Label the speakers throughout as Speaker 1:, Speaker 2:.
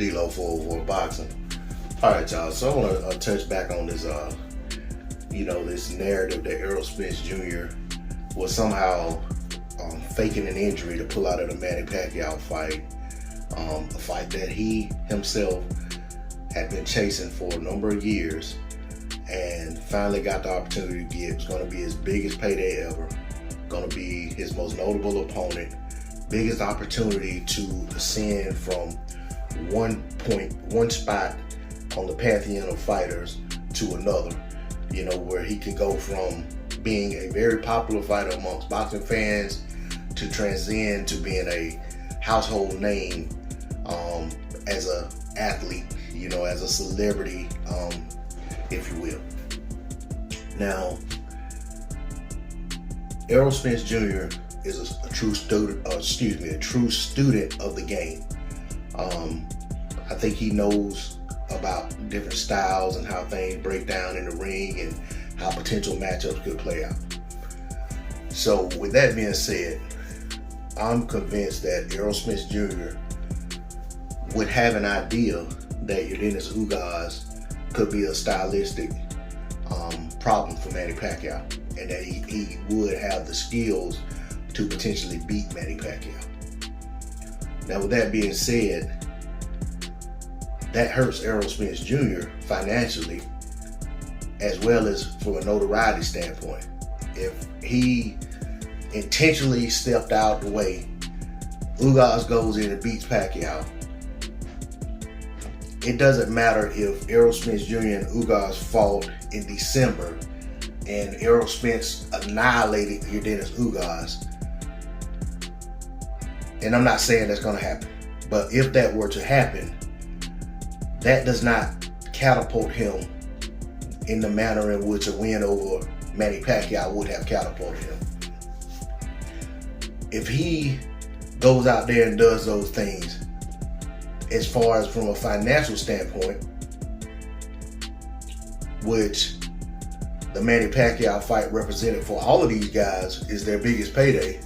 Speaker 1: D-Lo for boxing. All right, y'all. So I want to touch back on this, this narrative that Errol Spence Jr. was somehow faking an injury to pull out of the Manny Pacquiao fight, a fight that he himself had been chasing for a number of years, and finally got the opportunity to get. It was going to be his biggest payday ever. Going to be his most notable opponent. Biggest opportunity to ascend from one spot on the pantheon of fighters to another, where he can go from being a very popular fighter amongst boxing fans to transcend to being a household name as an athlete, as a celebrity, if you will. Now, Errol Spence Jr. is a true student of the game. I think he knows about different styles and how things break down in the ring and how potential matchups could play out. So with that being said, I'm convinced that Errol Spence Jr. would have an idea that Yordenis Ugas could be a stylistic problem for Manny Pacquiao, and that he would have the skills to potentially beat Manny Pacquiao. Now, with that being said, that hurts Errol Spence Jr. financially, as well as from a notoriety standpoint. If he intentionally stepped out the way, Ugas goes in and beats Pacquiao, it doesn't matter if Errol Spence Jr. and Ugas fought in December and Errol Spence annihilated Yordenis Ugas. And I'm not saying that's going to happen, but if that were to happen, that does not catapult him in the manner in which a win over Manny Pacquiao would have catapulted him. If he goes out there and does those things, as far as from a financial standpoint, which the Manny Pacquiao fight represented for all of these guys is their biggest payday,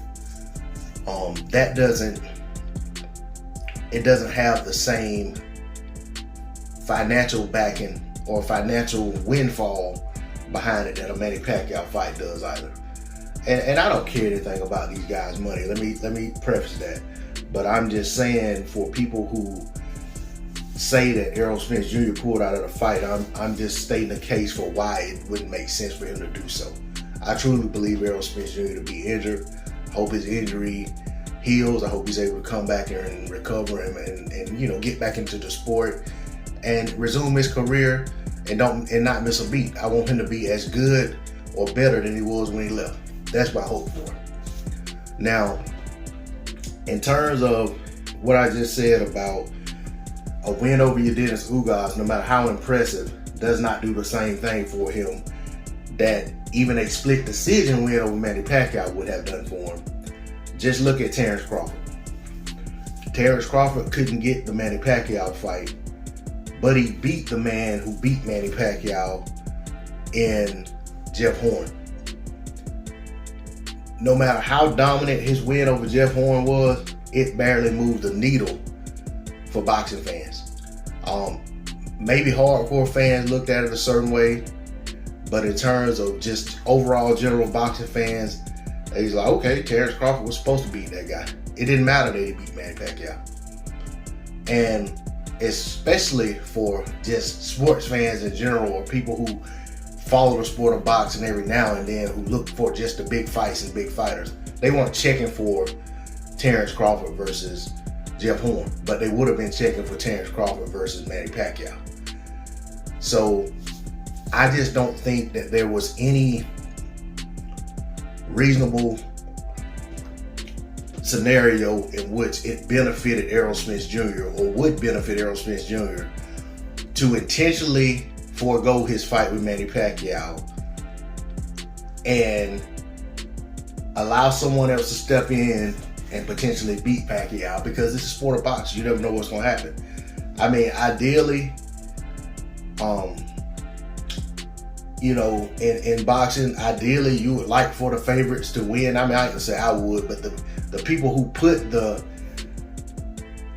Speaker 1: it doesn't have the same financial backing or financial windfall behind it that a Manny Pacquiao fight does either. And I don't care anything about these guys' money. Let me preface that. But I'm just saying, for people who say that Errol Spence Jr. pulled out of the fight, I'm just stating the case for why it wouldn't make sense for him to do so. I truly believe Errol Spence Jr. to be injured. I hope his injury heals. I hope he's able to come back and recover him and get back into the sport and resume his career and not miss a beat. I want him to be as good or better than he was when he left. That's my hope for him. Now, in terms of what I just said about a win over Yordenis Ugas, no matter how impressive, does not do the same thing for him that even a split decision win over Manny Pacquiao would have done for him. Just look at Terrence Crawford. Terrence Crawford couldn't get the Manny Pacquiao fight, but he beat the man who beat Manny Pacquiao in Jeff Horn. No matter how dominant his win over Jeff Horn was, it barely moved the needle for boxing fans. Maybe hardcore fans looked at it a certain way, but in terms of just overall general boxing fans, he's like, okay, Terrence Crawford was supposed to beat that guy. It didn't matter that he beat Manny Pacquiao. And especially for just sports fans in general, or people who follow the sport of boxing every now and then, who look for just the big fights and big fighters, they weren't checking for Terrence Crawford versus Jeff Horn, but they would have been checking for Terrence Crawford versus Manny Pacquiao. So I just don't think that there was any reasonable scenario in which it benefited Errol Spence Jr. or would benefit Errol Spence Jr. to intentionally forego his fight with Manny Pacquiao and allow someone else to step in and potentially beat Pacquiao, because it's a sport of boxing. You never know what's going to happen. I mean, ideally, in boxing, ideally you would like for the favorites to win. I mean, I can say I would, but the people who put the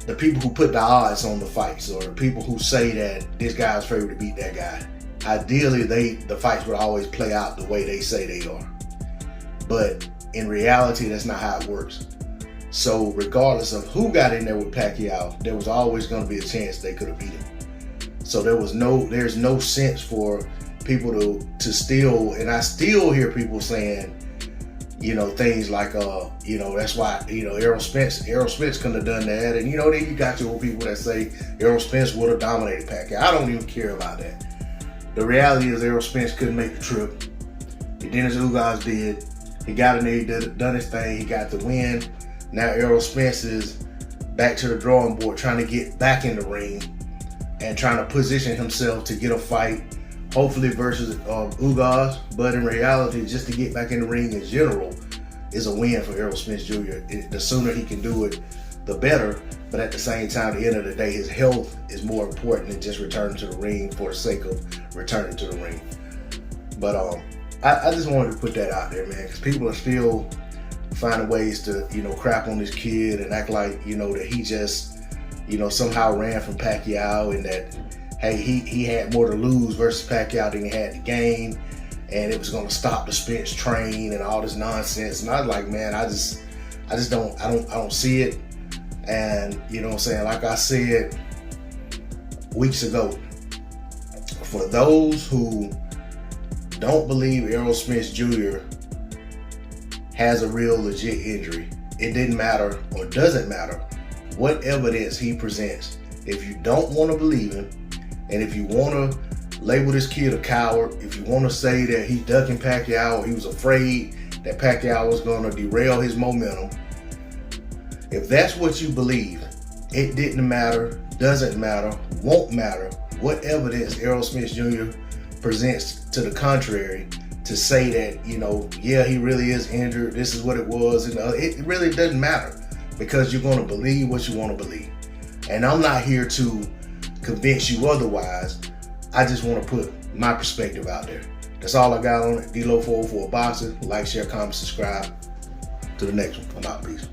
Speaker 1: the people who put the odds on the fights, or the people who say that this guy's favored to beat that guy, ideally the fights would always play out the way they say they are. But in reality, that's not how it works. So regardless of who got in there with Pacquiao, there was always going to be a chance they could have beat him. So there's no sense for people to still, and I still hear people saying, things like, that's why, Errol Spence couldn't have done that. And, then you got your people that say Errol Spence would have dominated Pacquiao. I don't even care about that. The reality is Errol Spence couldn't make the trip. Dennis Ugas did. He got in there, he done his thing, he got the win. Now Errol Spence is back to the drawing board, trying to get back in the ring and trying to position himself to get a fight, hopefully versus Ugas. But in reality, just to get back in the ring in general is a win for Errol Spence Jr. The sooner he can do it, the better. But at the same time, at the end of the day, his health is more important than just returning to the ring for the sake of returning to the ring. But I just wanted to put that out there, man, because people are still finding ways to, crap on this kid and act like, that he just, somehow ran from Pacquiao, and that, hey, he had more to lose versus Pacquiao than he had to gain, and it was going to stop the Spence train and all this nonsense. And I was like, man, I just don't see it. And you know what I'm saying? Like I said weeks ago, for those who don't believe Errol Spence Jr. has a real legit injury, it didn't matter or doesn't matter what evidence he presents. If you don't want to believe him, and if you want to label this kid a coward, if you want to say that he's ducking Pacquiao or he was afraid that Pacquiao was going to derail his momentum, if that's what you believe, it didn't matter, doesn't matter, won't matter what evidence Errol Spence Jr. presents to the contrary to say that, yeah, he really is injured, this is what it was, and it really doesn't matter, because you're going to believe what you want to believe. And I'm not here to convince you otherwise. I just want to put my perspective out there. That's all I got on it. D-Lo 404 Boxing. Like, share, comment, subscribe. To the next one. I'm out. Peace.